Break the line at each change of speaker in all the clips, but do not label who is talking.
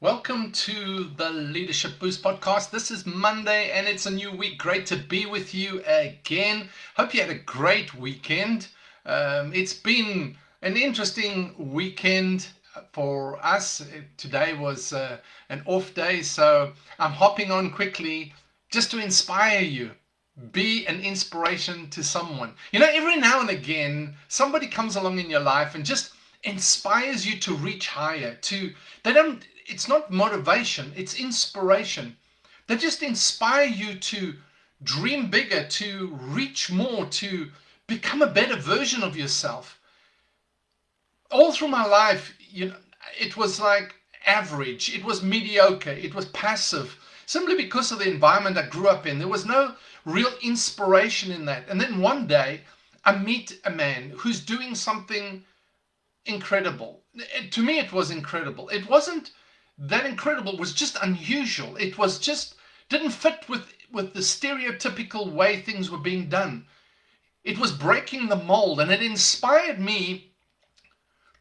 Welcome to the Leadership Boost podcast. This is Monday and it's a new week. Great to be with you again. Hope you had a great weekend. It's been an interesting weekend for us. Today was an off day, so I'm hopping on quickly just to inspire you. Be an inspiration to someone. Every now and again, somebody comes along in your life and just inspires you to reach higher. It's not motivation, it's inspiration. They just inspire you to dream bigger, to reach more, to become a better version of yourself. All through my life, it was like average, it was mediocre, it was passive, simply because of the environment I grew up in. There was no real inspiration in that. And then one day, I meet a man who's doing something incredible. To me, it was incredible. It wasn't that incredible, it was just unusual. It was just didn't fit with the stereotypical way things were being done. It was breaking the mold, and it inspired me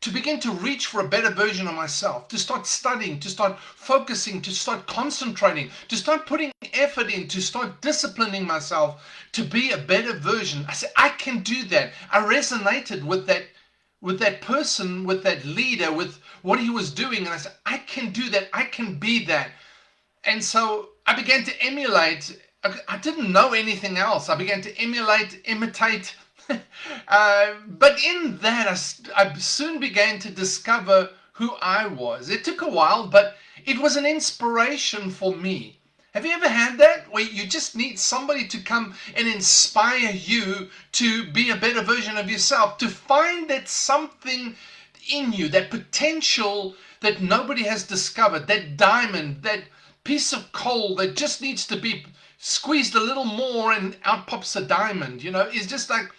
to begin to reach for a better version of myself, to start studying, to start focusing, to start concentrating, to start putting effort in, to start disciplining myself to be a better version. I said, I can do that. I resonated with that person, with that leader, with what he was doing. And I said, I can do that. I can be that. And so I began to emulate. I didn't know anything else. I began to imitate. But in that, I soon began to discover who I was. It took a while, but it was an inspiration for me. Have you ever had that, where you just need somebody to come and inspire you to be a better version of yourself, to find that something in you, that potential that nobody has discovered, that diamond, that piece of coal that just needs to be squeezed a little more and out pops a diamond? It's just like,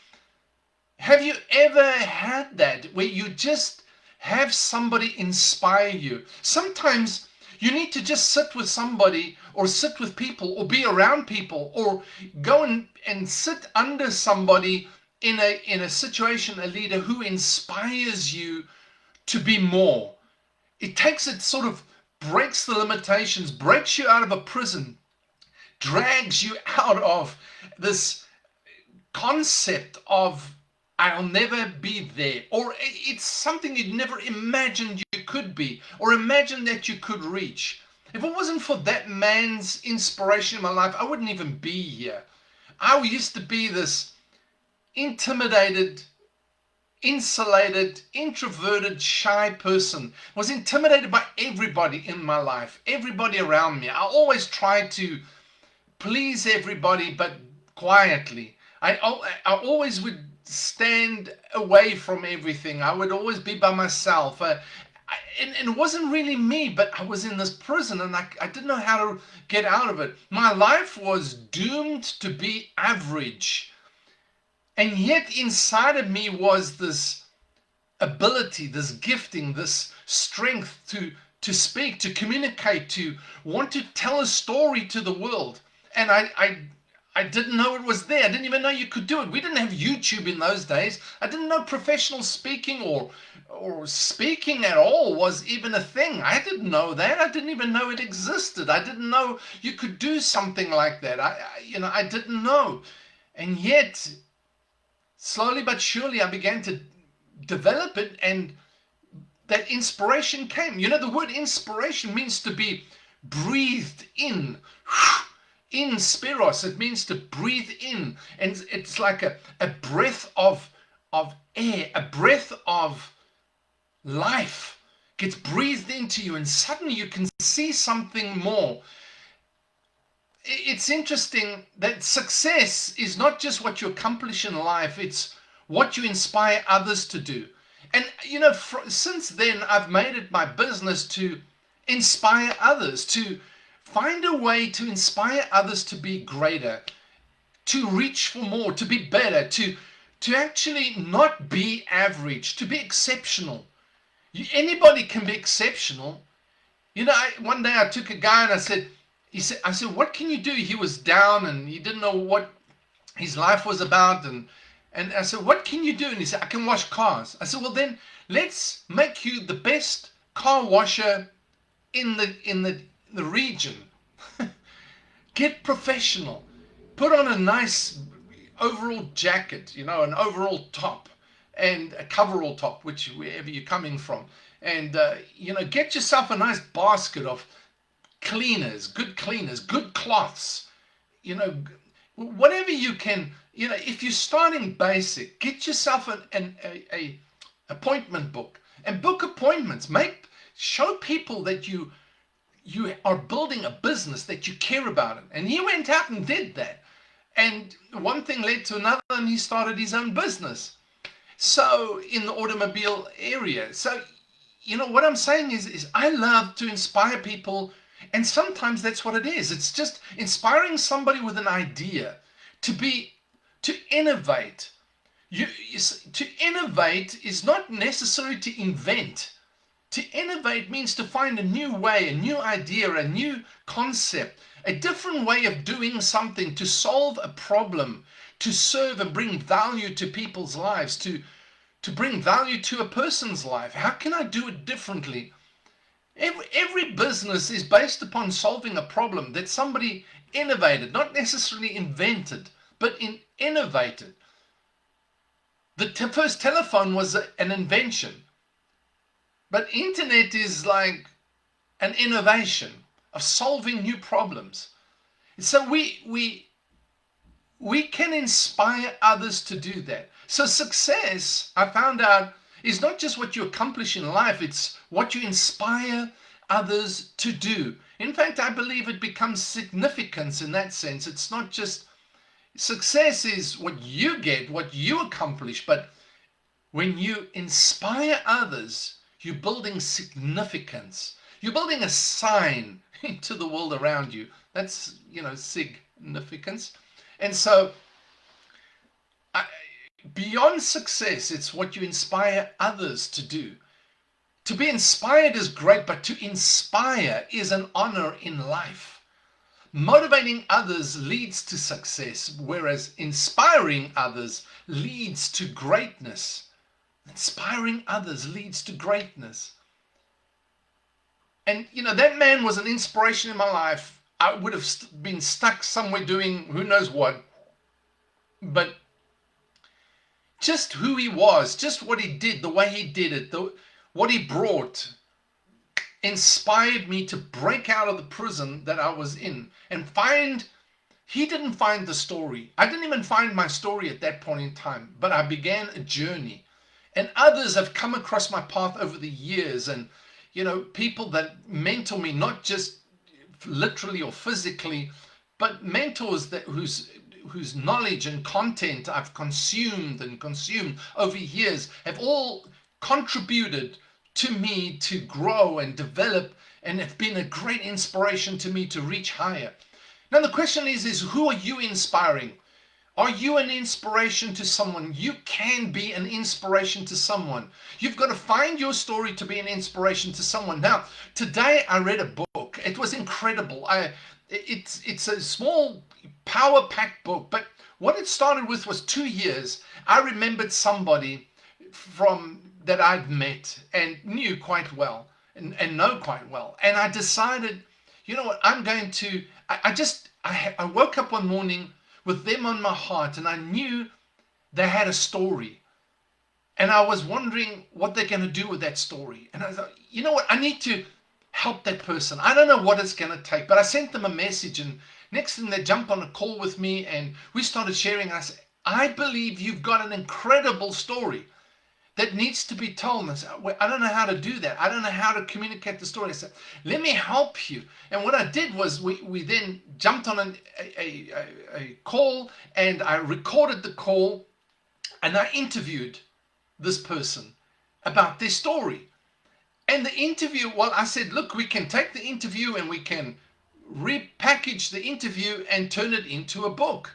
have you ever had that, where you just have somebody inspire you? Sometimes you need to just sit with somebody, or sit with people, or be around people, or go and sit under somebody in a situation, a leader who inspires you to be more. It sort of breaks the limitations, breaks you out of a prison, drags you out of this concept of I'll never be there, or it's something you'd never imagined you could be, or imagined that you could reach. If it wasn't for that man's inspiration in my life, I wouldn't even be here. I used to be this intimidated, insulated, introverted, shy person. I was intimidated by everybody in my life, everybody around me. I always tried to please everybody, but quietly. I always would stand away from everything. I would always be by myself. And it wasn't really me, but I was in this prison, and I didn't know how to get out of it. My life was doomed to be average. And yet inside of me was this ability, this gifting, this strength to speak, to communicate, to want to tell a story to the world. And I didn't know it was there. I didn't even know you could do it. We didn't have YouTube in those days. I didn't know professional speaking or speaking at all was even a thing. I didn't know that. I didn't even know it existed. I didn't know you could do something like that. I didn't know. And yet, slowly but surely, I began to develop it, and that inspiration came. The word inspiration means to be breathed in. Inspiros, it means to breathe in, and it's like a breath of air, a breath of life gets breathed into you, and suddenly you can see something more. It's interesting that success is not just what you accomplish in life, it's what you inspire others to do. And since then, I've made it my business to inspire others, to find a way to inspire others to be greater, to reach for more, to be better, to actually not be average, to be exceptional. Anybody can be exceptional. One day I took a guy and I said, what can you do? He was down and he didn't know what his life was about. And I said, what can you do? And he said, I can wash cars. I said, well then, let's make you the best car washer in the region. Get professional. Put on a nice overall jacket, an overall top and a coverall top, wherever you're coming from. And, get yourself a nice basket of cleaners, good cloths, whatever you can, if you're starting basic, get yourself a appointment book and book appointments. Show people that you are building a business, that you care about it. And he went out and did that. And one thing led to another, and he started his own business. So in the automobile area. So, what I'm saying is I love to inspire people. And sometimes that's what it is. It's just inspiring somebody with an idea to innovate. To innovate is not necessarily to invent. To innovate means to find a new way, a new idea, a new concept, a different way of doing something, to solve a problem, to serve and bring value to people's lives, to bring value to a person's life. How can I do it differently? Every business is based upon solving a problem that somebody innovated, not necessarily invented, but innovated. The first telephone was an invention. But internet is like an innovation of solving new problems. So we can inspire others to do that. So success, I found out, is not just what you accomplish in life, it's what you inspire others to do. In fact, I believe it becomes significance in that sense. It's not just success is what you get, what you accomplish, but when you inspire others, you're building significance. You're building a sign into the world around you. That's, significance. And so beyond success, it's what you inspire others to do. To be inspired is great, but to inspire is an honor in life. Motivating others leads to success, whereas inspiring others leads to greatness. Inspiring others leads to greatness. And, that man was an inspiration in my life. I would have been stuck somewhere doing who knows what. But just who he was, just what he did, the way he did it, what he brought, inspired me to break out of the prison that I was in and he didn't find the story. I didn't even find my story at that point in time, but I began a journey. And others have come across my path over the years, and, people that mentor me, not just literally or physically, but mentors whose knowledge and content I've consumed over years have all contributed to me to grow and develop, and have been a great inspiration to me to reach higher. Now the question is who are you inspiring? Are you an inspiration to someone? You can be an inspiration to someone. You've got to find your story to be an inspiration to someone. Now, today I read a book. It was incredible. It's a small, power-packed book, but what it started with was 2 years. I remembered somebody that I'd met and knew quite well and know quite well. And I decided, what, I'm going to, I woke up one morning with them on my heart, and I knew they had a story. And I was wondering what they're going to do with that story. And I thought, what, I need to help that person. I don't know what it's going to take, but I sent them a message, and next thing they jumped on a call with me and we started sharing. And I said, I believe you've got an incredible story that needs to be told. And I said, well, I don't know how to do that. I don't know how to communicate the story. I said, let me help you. And what I did was we then jumped on a call, and I recorded the call, and I interviewed this person about their story. And the interview, I said, look, we can take the interview and we can repackage the interview and turn it into a book.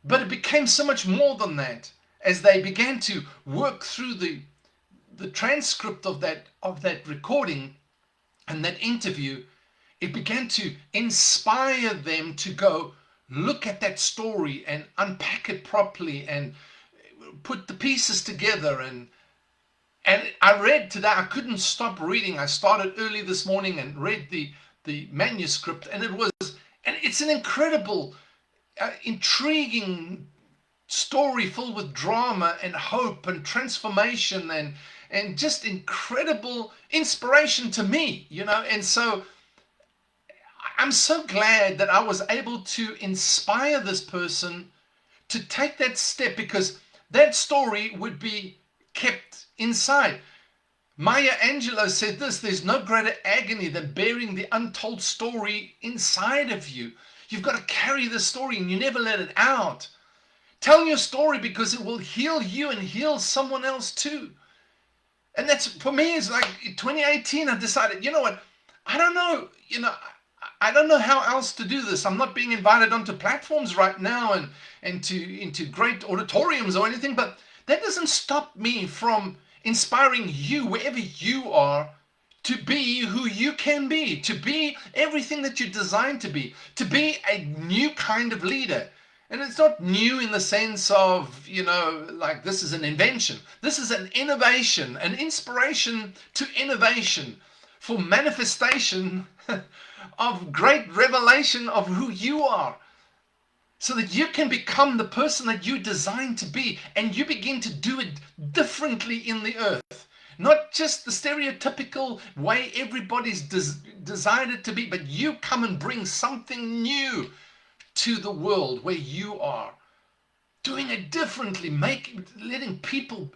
But it became so much more than that. As they began to work through the transcript of that recording and that interview, it began to inspire them to go look at that story and unpack it properly and put the pieces together. And And I read today, I couldn't stop reading. I started early this morning and read the manuscript, and it's an incredible, intriguing story filled with drama and hope and transformation and just incredible inspiration to me, and so I'm so glad that I was able to inspire this person to take that step, because that story would be kept inside. Maya Angelou said this: there's no greater agony than bearing the untold story inside of you. You've got to carry the story and you never let it out. Tell your story, because it will heal you and heal someone else too. And that's, for me, it's like 2018, I decided, you know what, I don't know, I don't know how else to do this. I'm not being invited onto platforms right now and into great auditoriums or anything, but that doesn't stop me from inspiring you wherever you are to be who you can be, to be everything that you're designed to be a new kind of leader. And it's not new in the sense of, like this is an invention. This is an innovation, an inspiration to innovation for manifestation of great revelation of who you are, so that you can become the person that you designed to be, and you begin to do it differently in the earth. Not just the stereotypical way everybody's designed it to be, but you come and bring something new to the world where you are. Doing it differently, letting people,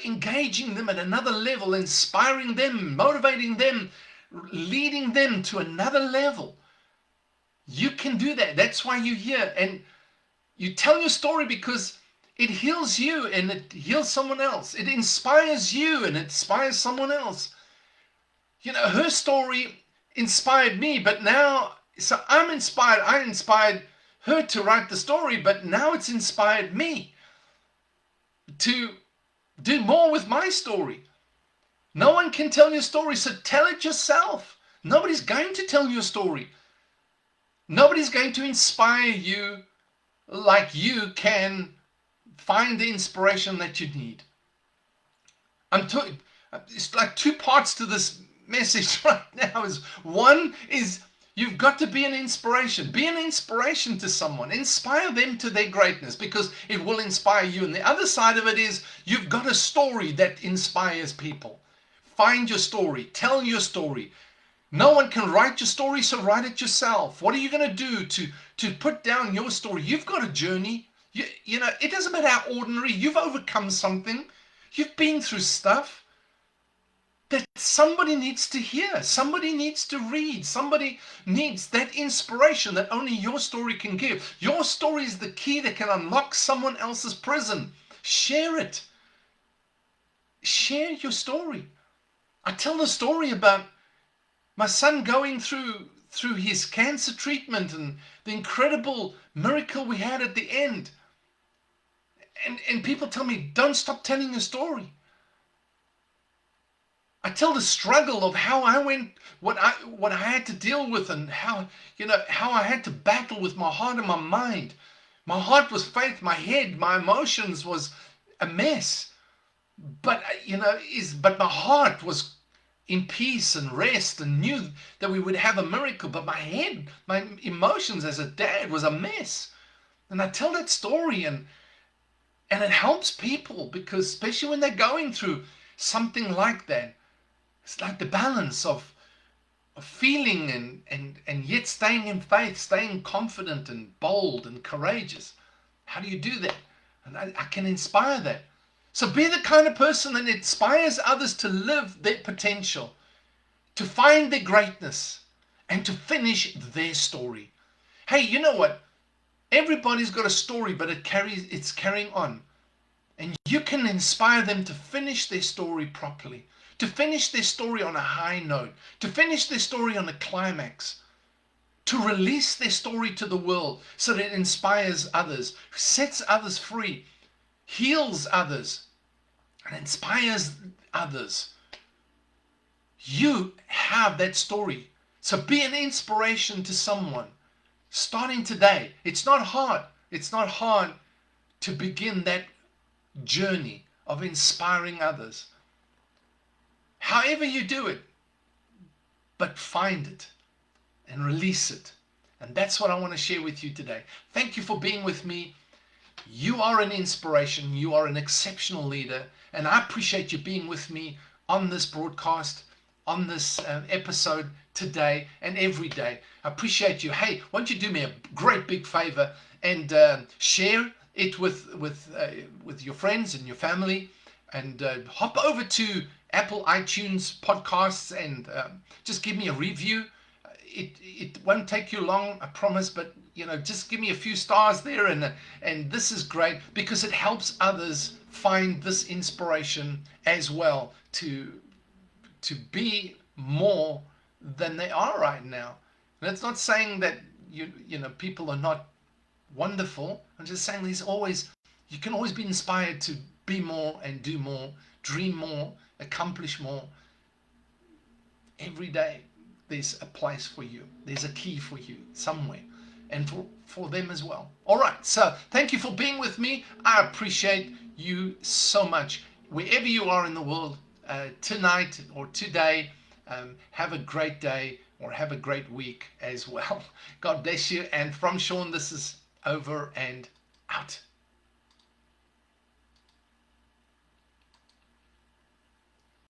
engaging them at another level, inspiring them, motivating them, leading them to another level. You can do that. That's why you're here. And you tell your story because it heals you and it heals someone else. It inspires you and it inspires someone else. Her story inspired me, but now, so I'm inspired. I inspired her to write the story, but now it's inspired me to do more with my story. No one can tell your story, so tell it yourself. Nobody's going to tell your story. Nobody's going to inspire you like you can find the inspiration that you need. It's like two parts to this message right now. One is you've got to be an inspiration. Be an inspiration to someone. Inspire them to their greatness, because it will inspire you. And the other side of it is you've got a story that inspires people. Find your story. Tell your story. No one can write your story, so write it yourself. What are you going to do to put down your story? You've got a journey. It doesn't matter how ordinary. You've overcome something. You've been through stuff that somebody needs to hear. Somebody needs to read. Somebody needs that inspiration that only your story can give. Your story is the key that can unlock someone else's prison. Share it. Share your story. I tell the story about my son going through his cancer treatment and the incredible miracle we had at the end. And people tell me, don't stop telling your story. I tell the struggle of how I went, what I had to deal with, and how I had to battle with my heart and my mind. My heart was faith, my head, my emotions was a mess. But but my heart was in peace and rest and knew that we would have a miracle. But my head, my emotions as a dad was a mess. And I tell that story and it helps people, because especially when they're going through something like that, it's like the balance of feeling and yet staying in faith, staying confident and bold and courageous. How do you do that? And I can inspire that. So be the kind of person that inspires others to live their potential, to find their greatness, and to finish their story. Hey, you know what? Everybody's got a story, but it's carrying on. And you can inspire them to finish their story properly, to finish their story on a high note, to finish their story on a climax, to release their story to the world so that it inspires others, sets others free, heals others, and inspires others. You have that story. So be an inspiration to someone. Starting today. It's not hard. It's not hard to begin that journey of inspiring others. however you do it, but find it and release it. And that's what I want to share with you today. Thank you for being with me. You are an inspiration. You are an exceptional leader. And I appreciate you being with me on this broadcast, on this episode today and every day. I appreciate you. Hey, why don't you do me a great big favor and share it with your friends and your family, and hop over to Apple iTunes podcasts and just give me a review. It won't take you long, I promise, but just give me a few stars there, and this is great because it helps others find this inspiration as well to be more than they are right now. And it's not saying that people are not wonderful. I'm just saying you can always be inspired to be more and do more, dream more, accomplish more. Every day there's a place for you. There's a key for you somewhere, and for them as well. All right, so thank you for being with me. I appreciate you so much. Wherever you are in the world, tonight or today, have a great day or have a great week as well. God bless you. And from Sean, this is over and out.